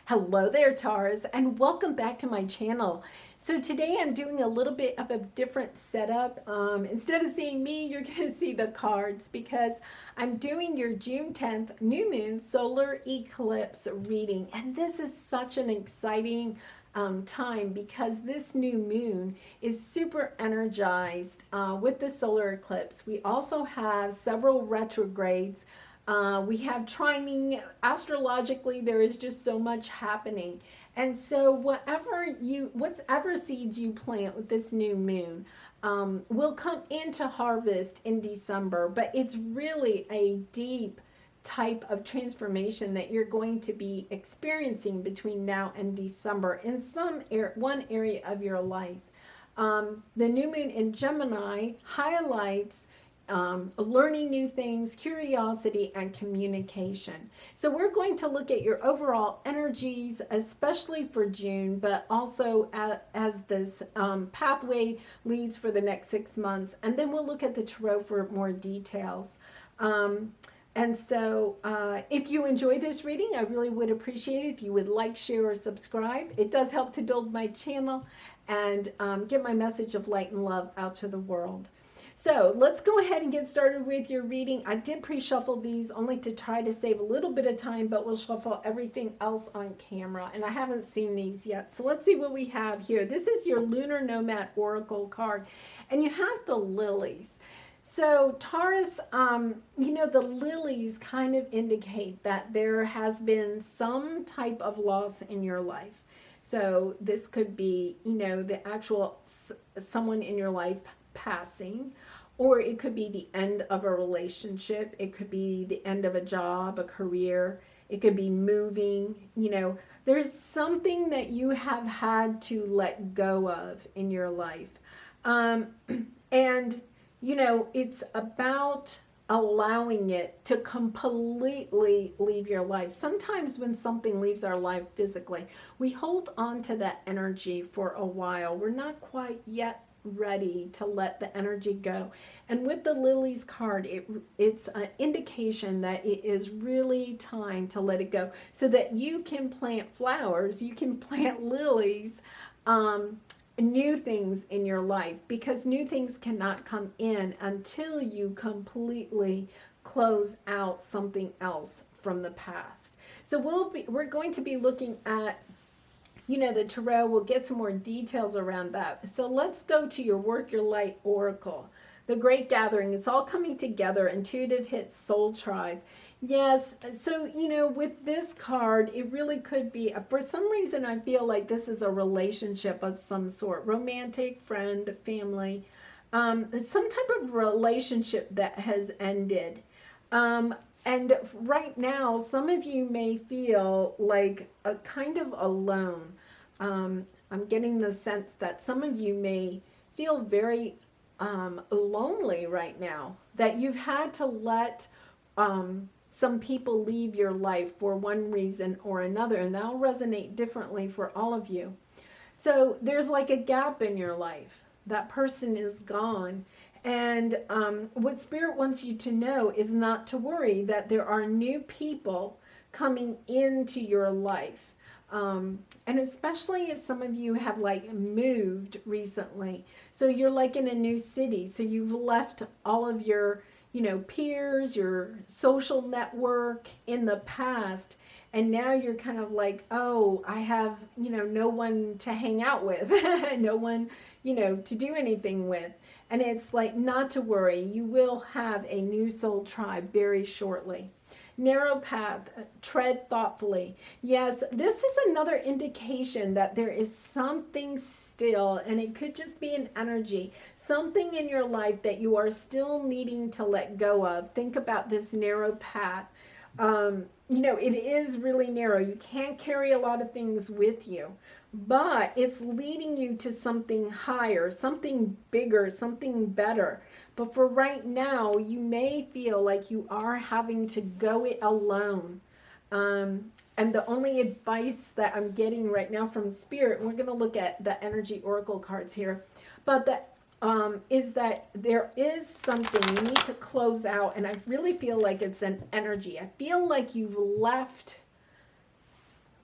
Hello there, Taurus, and welcome back to my channel. So today I'm doing a little bit of a different setup. Instead of seeing me, you're going to see the cards because I'm doing your June 10th new moon solar eclipse reading. And this is such an exciting time because this new moon is super energized with the solar eclipse. We also have several retrogrades. We have trining. Astrologically, there is just so much happening. And so whatever seeds you plant with this new moon will come into harvest in December. But it's really a deep type of transformation that you're going to be experiencing between now and December in one area of your life. The new moon in Gemini highlights learning new things, curiosity, and communication. So we're going to look at your overall energies, especially for June, but also as this pathway leads for the next 6 months. And then we'll look at the tarot for more details. And so if you enjoy this reading, I really would appreciate it if you would like, share, or subscribe. It does help to build my channel and get my message of light and love out to the world. So let's go ahead and get started with your reading. I did pre-shuffle these only to try to save a little bit of time, but we'll shuffle everything else on camera. And I haven't seen these yet. So let's see what we have here. This is your Lunar Nomad Oracle card. And you have the lilies. So Taurus, the lilies kind of indicate that there has been some type of loss in your life. So this could be, the actual someone in your life passing, or it could be the end of a relationship. It could be the end of a job, a career. It could be moving. There's something that you have had to let go of in your life. And it's about allowing it to completely leave your life. Sometimes when something leaves our life physically, we hold on to that energy for a while. We're not quite yet ready to let the energy go. And with the lilies card, it's an indication that it is really time to let it go so that you can plant flowers, you can plant lilies, new things in your life, because new things cannot come in until you completely close out something else from the past. So we're going to be looking at the tarot. We'll get some more details around that. So let's go to your Work Your Light Oracle. The Great Gathering. It's all coming together. Intuitive hits Soul Tribe. Yes, so, with this card, it really could be, for some reason, I feel like this is a relationship of some sort. Romantic, friend, family. Some type of relationship that has ended. And right now, some of you may feel like a kind of alone. I'm getting the sense that some of you may feel very lonely right now, that you've had to let some people leave your life for one reason or another, and that'll resonate differently for all of you. So there's like a gap in your life. That person is gone. And what Spirit wants you to know is not to worry, that there are new people coming into your life. And especially if some of you have moved recently. So you're in a new city. So you've left all of your, peers, your social network in the past. And now you're kind of oh, I have, no one to hang out with, no one, to do anything with. And it's not to worry. You will have a new soul tribe very shortly. Narrow path, tread thoughtfully. Yes, this is another indication that there is something still, and it could just be an energy, something in your life that you are still needing to let go of. Think about this narrow path. It is really narrow. You can't carry a lot of things with you, but it's leading you to something higher, something bigger, something better. But for right now, you may feel like you are having to go it alone. And the only advice that I'm getting right now from Spirit, we're going to look at the energy oracle cards here, but that is that there is something you need to close out, and I really feel like it's an energy. I feel like you've left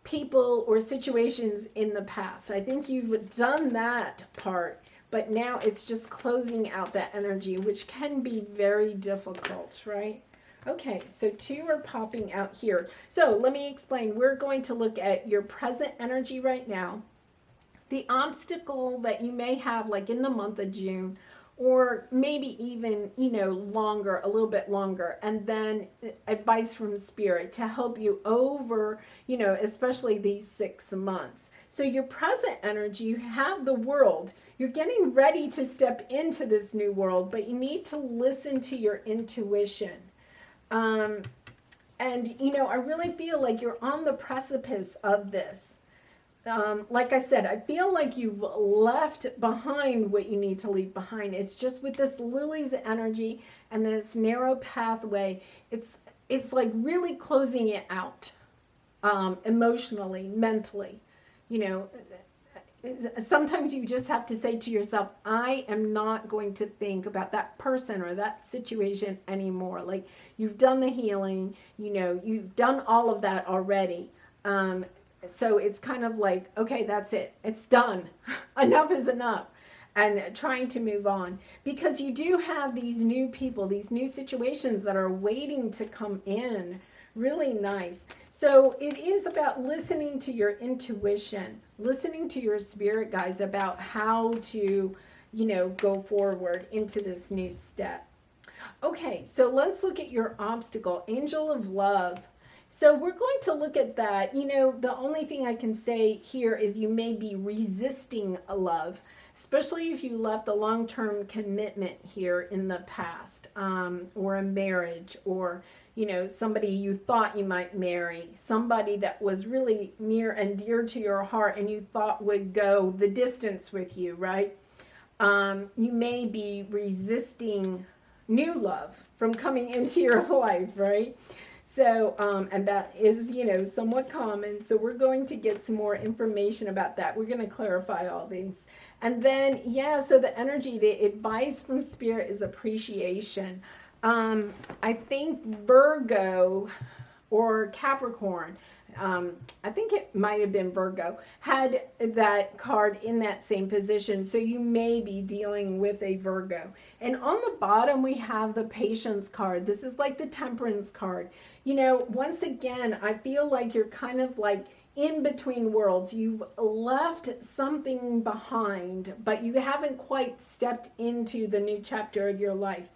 people or situations in the past. I think you've done that part, but now it's just closing out that energy, which can be very difficult, right? Okay, so 2 are popping out here. So let me explain. We're going to look at your present energy right now, the obstacle that you may have like in the month of June, or maybe even, longer, a little bit longer, and then advice from Spirit to help you over, especially these 6 months. So your present energy, you have the world. You're getting ready to step into this new world, but you need to listen to your intuition. And, I really feel like you're on the precipice of this. Like I said, I feel like you've left behind what you need to leave behind. It's just with this Lily's energy and this narrow pathway, it's like really closing it out, emotionally, mentally. Sometimes you just have to say to yourself, I am not going to think about that person or that situation anymore. Like, you've done the healing, you've done all of that already. So it's kind of like, okay, that's it. It's done. Enough is enough. And trying to move on. Because you do have these new people, these new situations that are waiting to come in. Really nice. So it is about listening to your intuition, listening to your spirit guides about how to, go forward into this new step. Okay, so let's look at your obstacle, Angel of Love. So we're going to look at that. The only thing I can say here is you may be resisting a love, especially if you left a long-term commitment here in the past, or a marriage, or, somebody you thought you might marry, somebody that was really near and dear to your heart and you thought would go the distance with you, right? You may be resisting new love from coming into your life, right? So, and that is, somewhat common. So we're going to get some more information about that. We're going to clarify all these. And then, so the energy, the advice from Spirit is appreciation. I think Virgo or Capricorn, I think it might have been Virgo, had that card in that same position. So you may be dealing with a Virgo. And on the bottom, we have the Patience card. This is like the Temperance card. Once again, I feel like you're kind of like in between worlds. You've left something behind, but you haven't quite stepped into the new chapter of your life.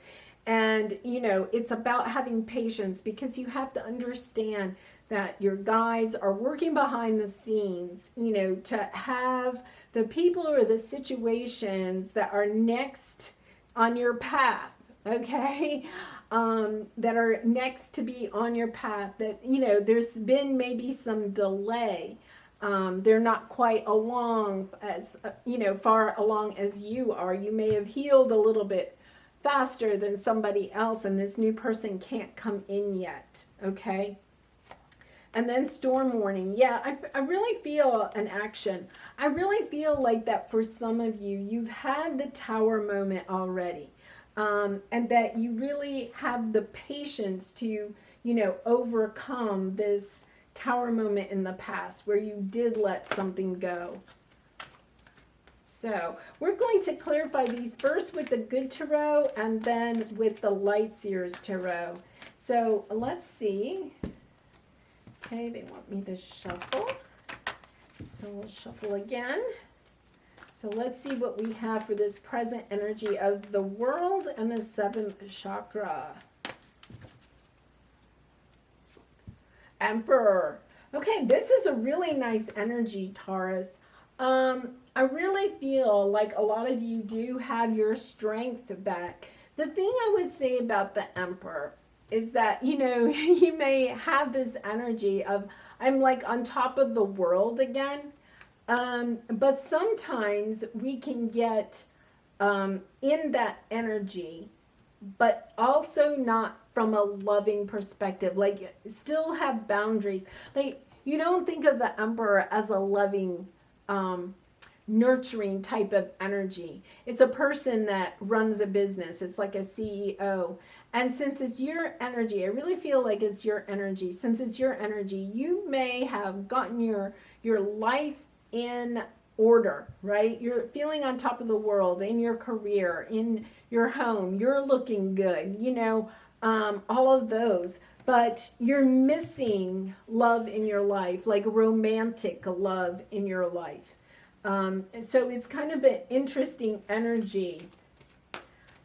And, it's about having patience, because you have to understand that your guides are working behind the scenes, to have the people or the situations that are next on your path, okay, that are next to be on your path, that, there's been maybe some delay. They're not quite along as, far along as you are. You may have healed a little bit faster than somebody else, and this new person can't come in yet, okay? And then Storm Warning. Yeah, I really feel an action. I really feel like that for some of you, you've had the Tower moment already. And that you really have the patience to, overcome this Tower moment in the past where you did let something go. So we're going to clarify these first with the Good Tarot and then with the Light Seers Tarot. So let's see. Okay, they want me to shuffle. So we'll shuffle again. So let's see what we have for this present energy of the world and the 7th chakra. Emperor. Okay, this is a really nice energy, Taurus. I really feel like a lot of you do have your strength back. The thing I would say about the Emperor is that, you may have this energy of, I'm like on top of the world again. But sometimes we can get in that energy, but also not from a loving perspective. Like, still have boundaries. Like, you don't think of the Emperor as a loving nurturing type of energy. It's a person that runs a business. It's like a CEO. And since it's your energy, I really feel like it's your energy. Since it's your energy, you may have gotten your life in order, right? You're feeling on top of the world in your career, in your home. You're looking good, all of those. But you're missing love in your life, like romantic love in your life. So it's kind of an interesting energy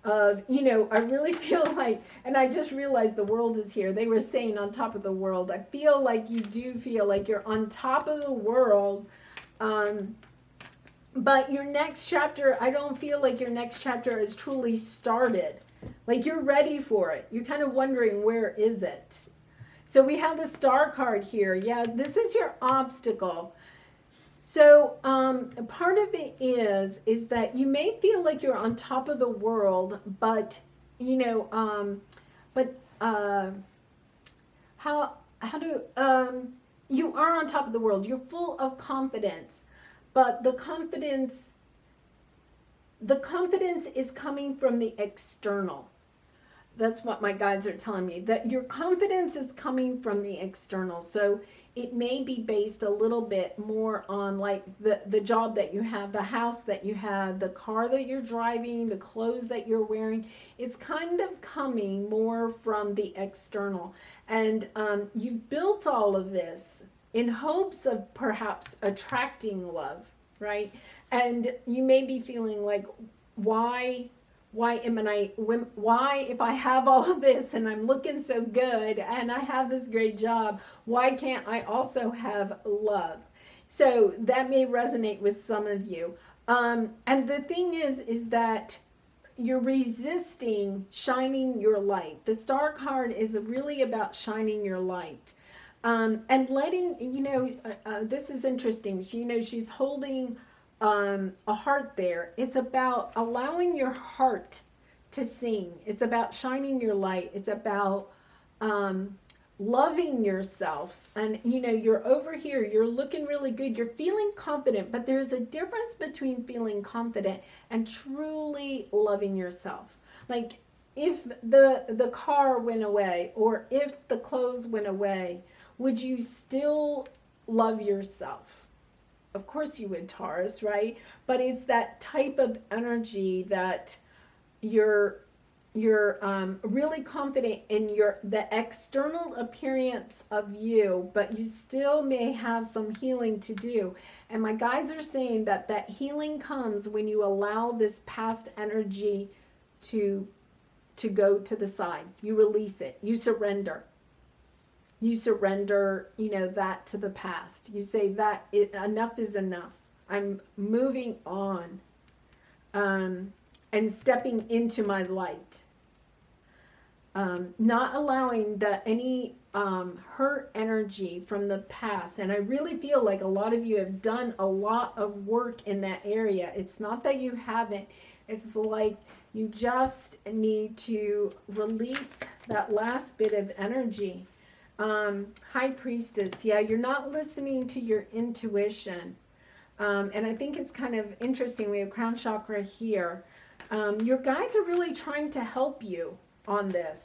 of, I really feel like, and I just realized the world is here. They were saying on top of the world. I feel like you do feel like you're on top of the world. But your next chapter, I don't feel like your next chapter is truly started. Like you're ready for it. You're kind of wondering, where is it? So we have the Star card here. Yeah, this is your obstacle. So part of it is that you may feel like you're on top of the world, but how do you are on top of the world. You're full of confidence, but the confidence is coming from the external. That's what my guides are telling me, that your confidence is coming from the external. So it may be based a little bit more on like the job that you have, the house that you have, the car that you're driving, the clothes that you're wearing. It's kind of coming more from the external. And you've built all of this in hopes of perhaps attracting love, right? And you may be feeling like, why if I have all of this and I'm looking so good and I have this great job, why can't I also have love? So that may resonate with some of you. And the thing is that you're resisting shining your light. The Star card is really about shining your light. And letting, this is interesting. She's holding a heart there. It's about allowing your heart to sing. It's about shining your light. It's about loving yourself. And you're over here, you're looking really good, you're feeling confident, but there's a difference between feeling confident and truly loving yourself. Like if the car went away, or if the clothes went away, would you still love yourself? Of course you would, Taurus, right? But it's that type of energy that you're really confident in the external appearance of you, but you still may have some healing to do. And my guides are saying that healing comes when you allow this past energy to go to the side. You release it. You surrender. You surrender, that to the past. You say that enough is enough. I'm moving on and stepping into my light. Not allowing any hurt energy from the past. And I really feel like a lot of you have done a lot of work in that area. It's not that you haven't. It's like you just need to release that last bit of energy. High Priestess, yeah, you're not listening to your intuition. And I think it's kind of interesting. We have Crown Chakra here. Your guides are really trying to help you on this.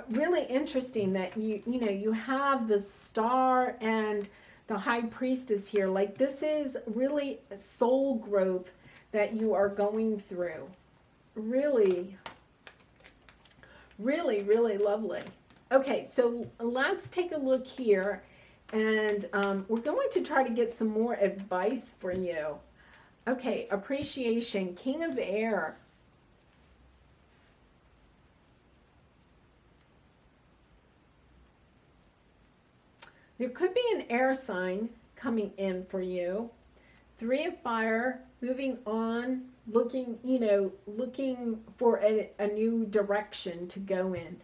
Really interesting that you have the Star and the High Priestess here. Like this is really soul growth that you are going through. Really, really, really lovely. Okay, so let's take a look here, and we're going to try to get some more advice for you. Okay, appreciation, King of Air. There could be an air sign coming in for you. 3 of Fire, moving on, looking for a new direction to go in.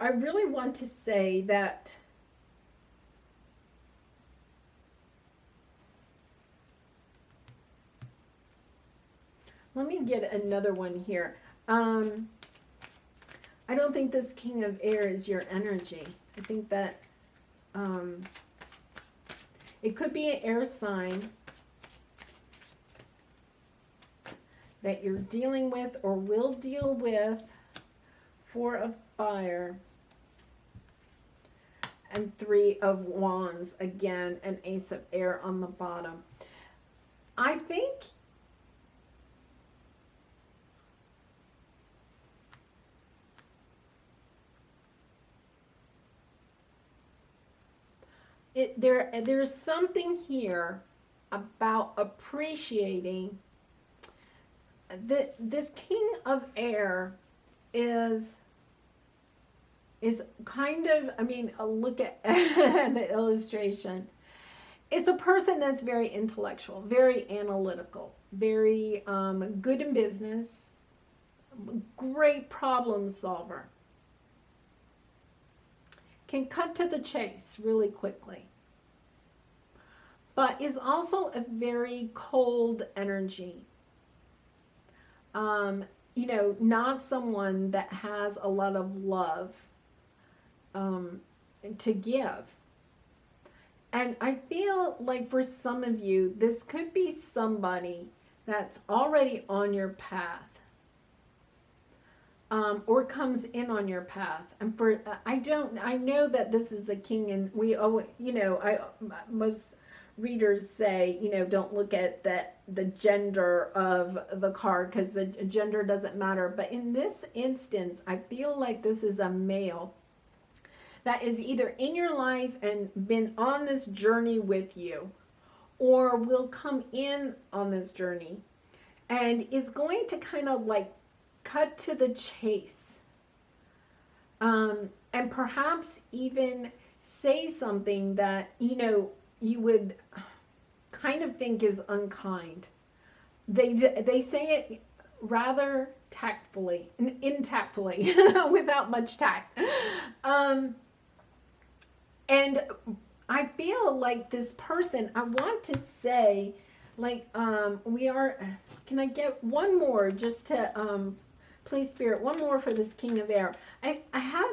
I really want to say that let me get another one here. I don't think this King of Air is your energy. I think that It could be an air sign that you're dealing with or will deal with. Four of Fire and Three of Wands, again, and Ace of Air on the bottom. I think there's something here about appreciating that this King of Air is kind of, I mean, look at the illustration. It's a person that's very intellectual, very analytical, very good in business, great problem solver. Can cut to the chase really quickly, but is also a very cold energy. You know, not someone that has a lot of love to give. And I feel like for some of you, this could be somebody that's already on your path, or comes in on your path. And for I know that this is the king, and we always, you know, most readers say, you know, don't look at the gender of the card because the gender doesn't matter. But in this instance, I feel like this is a male that is either in your life and been on this journey with you, or will come in on this journey and is going to kind of like cut to the chase, and perhaps even say something that, you know, you would kind of think is unkind. They say it rather tactfully, intactfully, without much tact. And I feel like this person, I want to say, like, can I get one more just to, please Spirit, one more for this King of Air. I have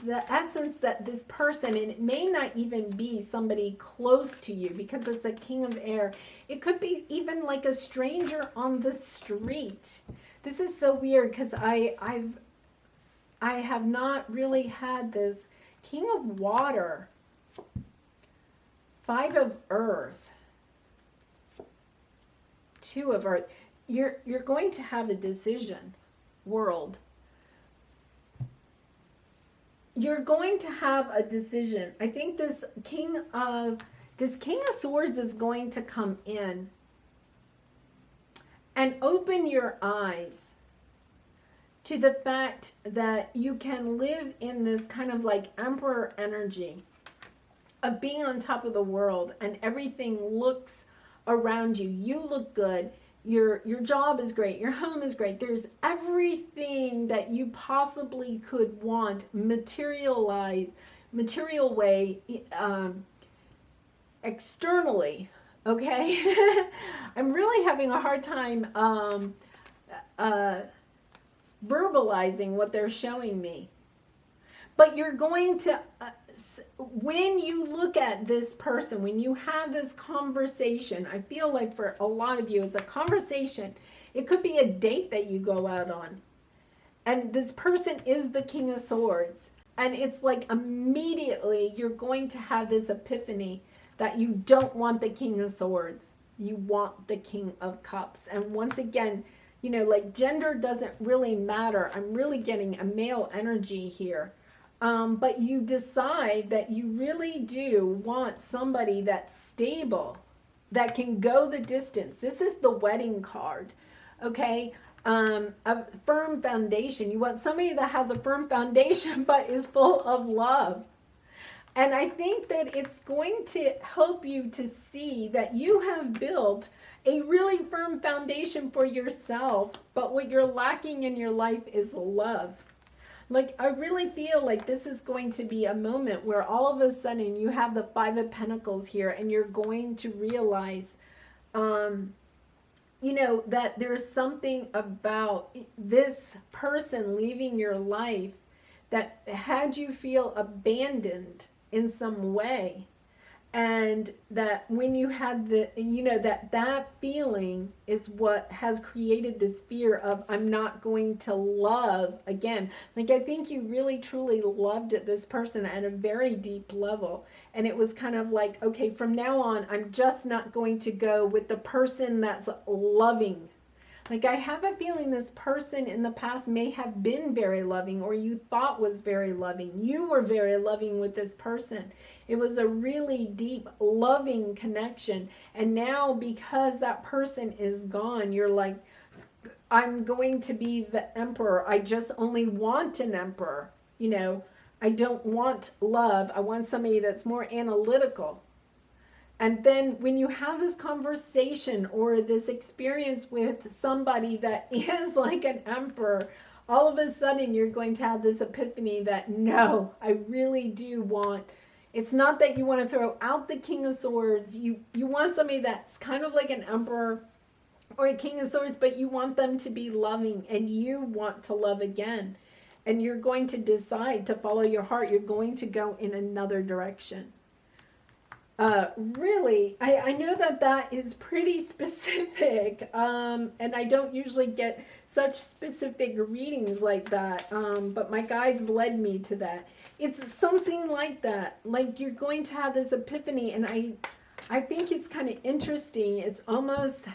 the essence that this person, and it may not even be somebody close to you because it's a King of Air. It could be even like a stranger on the street. This is so weird because I have not really had this. King of Water, Five of Earth, Two of Earth. You're going to have a decision, world. You're going to have a decision. I think this King of Swords is going to come in and open your eyes to the fact that you can live in this kind of like emperor energy of being on top of the world, and everything looks around you. You look good. Your job is great. Your home is great. There's everything that you possibly could want, material way, externally. Okay, I'm really having a hard time verbalizing what they're showing me. But you're going to, when you look at this person, when you have this conversation, I feel like for a lot of you, it's a conversation. It could be a date that you go out on. And this person is the King of Swords. And it's like immediately you're going to have this epiphany that you don't want the King of Swords. You want the King of Cups. And once again, you know, like gender doesn't really matter. I'm really getting a male energy here. But you decide that you really do want somebody that's stable, that can go the distance. This is the wedding card, okay? A firm foundation. You want somebody that has a firm foundation but is full of love. And I think that it's going to help you to see that you have built a really firm foundation for yourself, but what you're lacking in your life is love. Like, I really feel like this is going to be a moment where all of a sudden you have the Five of Pentacles here, and you're going to realize, you know, that there's something about this person leaving your life that had you feel abandoned in some way. And that when you had the, that feeling is what has created this fear of, I'm not going to love again. Like, I think you really truly loved this person at a very deep level, and it was kind of like, okay, from now on I'm just not going to go with the person that's loving. Like, I have a feeling this person in the past may have been very loving, or you thought was very loving. You were very loving with this person. It was a really deep, loving connection. And now, because that person is gone, you're like, I'm going to be the emperor. I just only want an emperor. I don't want love. I want somebody that's more analytical. And then when you have this conversation or this experience with somebody that is like an emperor, all of a sudden you're going to have this epiphany that, no, I really do want, it's not that you want to throw out the King of Swords. You want somebody that's kind of like an emperor or a King of Swords, but you want them to be loving, and you want to love again. And you're going to decide to follow your heart. You're going to go in another direction. Really, I know that is pretty specific, and I don't usually get such specific readings like that, but my guides led me to that. It's something like that, like you're going to have this epiphany, and I think it's kind of interesting. It's almost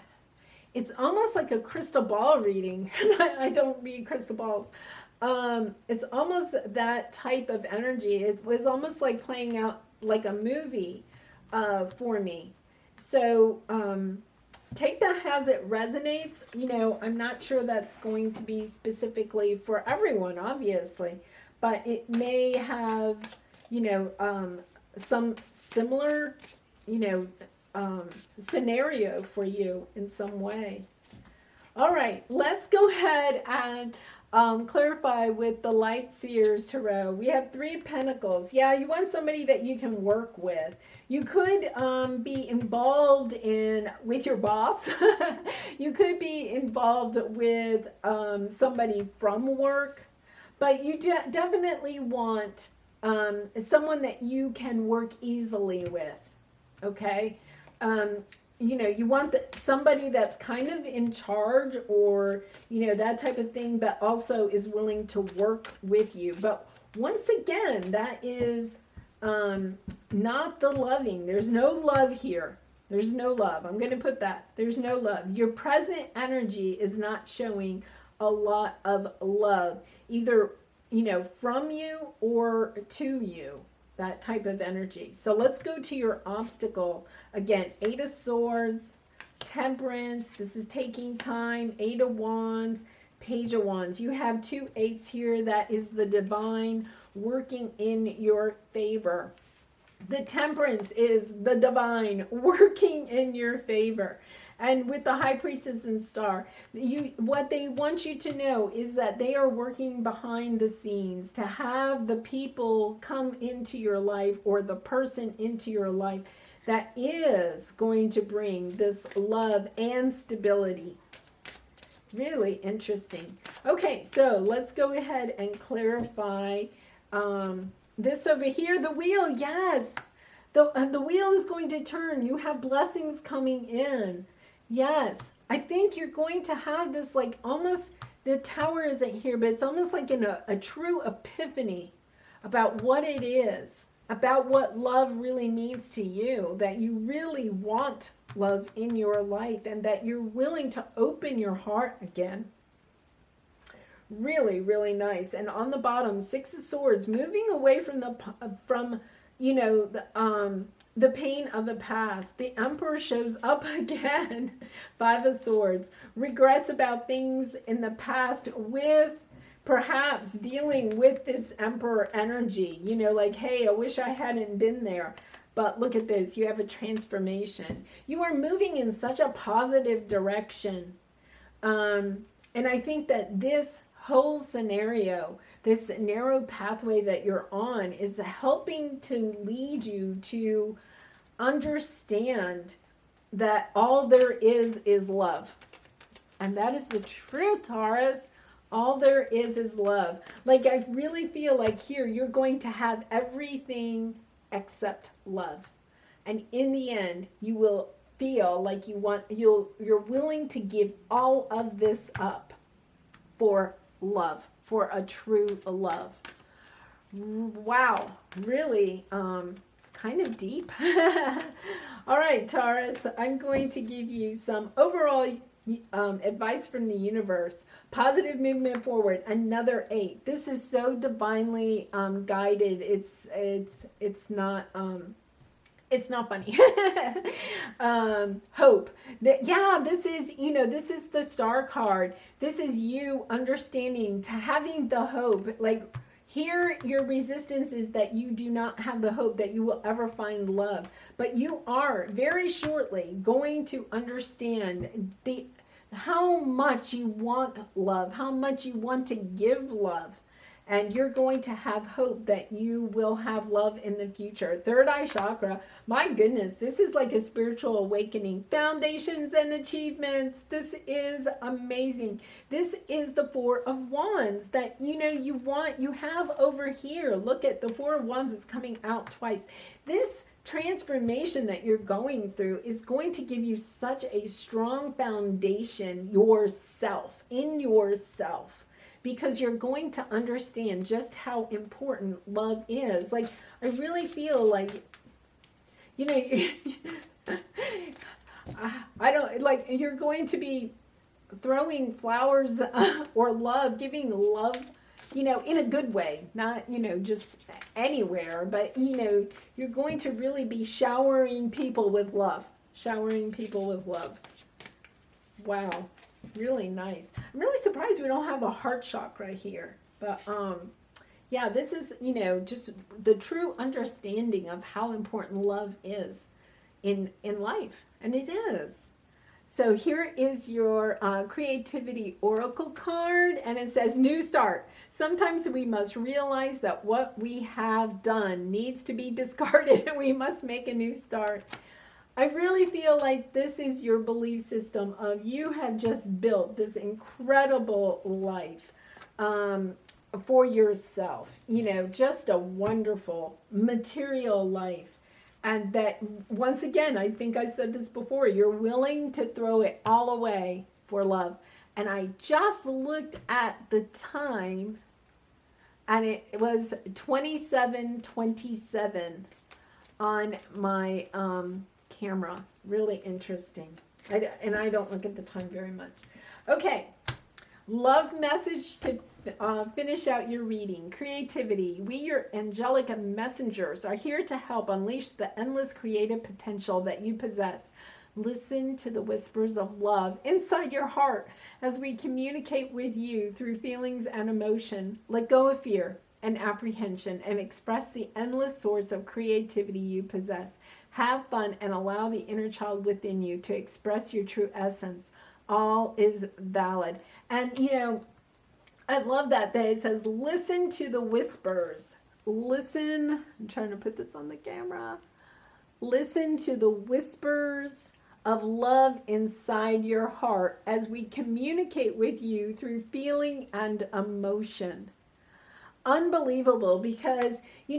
like a crystal ball reading, and I don't read crystal balls. It's almost that type of energy. It was almost like playing out like a movie. For me. So take that as it resonates. I'm not sure that's going to be specifically for everyone, obviously, but it may have, some similar, scenario for you in some way. All right, let's go ahead and clarify with the Light Seers Tarot. We have 3 Pentacles. Yeah, you want somebody that you can work with. You could be involved with your boss. You could be involved with somebody from work, but you definitely want someone that you can work easily with. Okay. You want somebody that's kind of in charge, or, that type of thing, but also is willing to work with you. But once again, that is not the loving. There's no love here. There's no love. I'm going to put that. There's no love. Your present energy is not showing a lot of love, either, from you or to you. That type of energy. So let's go to your obstacle. Again, 8 of Swords, Temperance. This is taking time. 8 of Wands, Page of Wands. You have 2 8s here. That is the divine working in your favor. The Temperance is the divine working in your favor. And with the High Priestess and Star, what they want you to know is that they are working behind the scenes to have the people come into your life, or the person into your life, that is going to bring this love and stability. Really interesting. Okay, so let's go ahead and clarify this over here. The wheel, yes. The wheel is going to turn. You have blessings coming in. Yes, I think you're going to have this, like, almost, the Tower isn't here, but it's almost like a true epiphany about what it is, about what love really means to you, that you really want love in your life, and that you're willing to open your heart again. Really, really nice. And on the bottom, 6 of Swords, moving away from the pain of the past. The Emperor shows up again. 5 of Swords. Regrets about things in the past, with perhaps dealing with this Emperor energy. Like, hey, I wish I hadn't been there. But look at this. You have a transformation. You are moving in such a positive direction. And I think that this whole scenario, this narrow pathway that you're on, is helping to lead you to understand that all there is love. And that is the truth, Taurus. All there is love. Like, I really feel like here you're going to have everything accept love. And in the end, you will feel like you're willing to give all of this up for love, for a true love. Wow, really kind of deep. All right, Taurus, I'm going to give you some overall advice from the universe. Positive movement forward, another 8. This is so divinely guided. It's not funny. Hope. This is, this is the star card. This is you understanding, having the hope. Like, here, your resistance is that you do not have the hope that you will ever find love. But you are very shortly going to understand how much you want love, how much you want to give love. And you're going to have hope that you will have love in the future. Third eye chakra, my goodness, this is like a spiritual awakening. Foundations and achievements, this is amazing. This is the 4 of Wands that you have over here. Look at the 4 of Wands is coming out twice. This transformation that you're going through is going to give you such a strong foundation in yourself. Because you're going to understand just how important love is. Like, I really feel like, I don't, like, you're going to be throwing flowers or love, giving love, in a good way. Not, just anywhere. But, you're going to really be showering people with love. Showering people with love. Wow. Really nice. I'm really surprised we don't have a heart chakra here. But yeah, this is, just the true understanding of how important love is in life. And it is. So here is your creativity oracle card, and it says new start. Sometimes we must realize that what we have done needs to be discarded and we must make a new start. I really feel like this is your belief system of you have just built this incredible life for yourself, just a wonderful material life. And that, once again, I think I said this before, you're willing to throw it all away for love. And I just looked at the time, and it was 27:27 on my camera. Really interesting. And I don't look at the time very much. Okay. Love message to finish out your reading. Creativity. We, your angelic messengers, are here to help unleash the endless creative potential that you possess. Listen to the whispers of love inside your heart as we communicate with you through feelings and emotion. Let go of fear and apprehension and express the endless source of creativity you possess. Have fun and allow the inner child within you to express your true essence. All is valid. And, I love that it says, listen to the whispers. Listen. I'm trying to put this on the camera. Listen to the whispers of love inside your heart as we communicate with you through feeling and emotion. Unbelievable, because you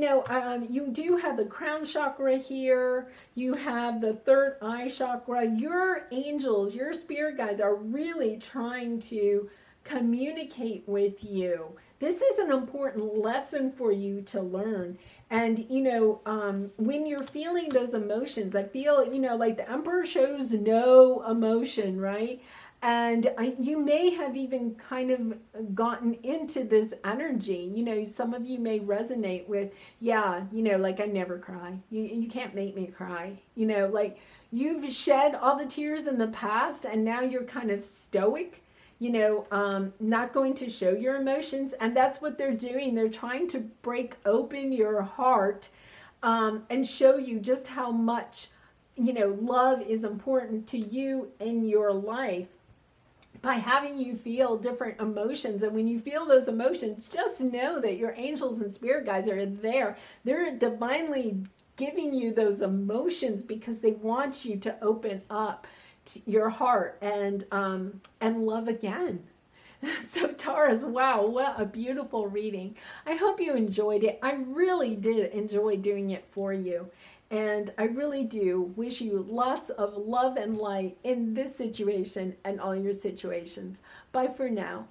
do have the crown chakra here, you have the third eye chakra. Your angels, your spirit guides are really trying to communicate with you. This is an important lesson for you to learn. And when you're feeling those emotions, I feel like the Emperor shows no emotion, right? And you may have even kind of gotten into this energy. Some of you may resonate with, like I never cry. You can't make me cry. Like you've shed all the tears in the past and now you're kind of stoic, not going to show your emotions. And that's what they're doing. They're trying to break open your heart and show you just how much, love is important to you in your life, by having you feel different emotions. And when you feel those emotions, just know that your angels and spirit guides are there. They're divinely giving you those emotions because they want you to open up to your heart and love again. So Taurus, wow, what a beautiful reading. I hope you enjoyed it. I really did enjoy doing it for you. And I really do wish you lots of love and light in this situation and all your situations. Bye for now.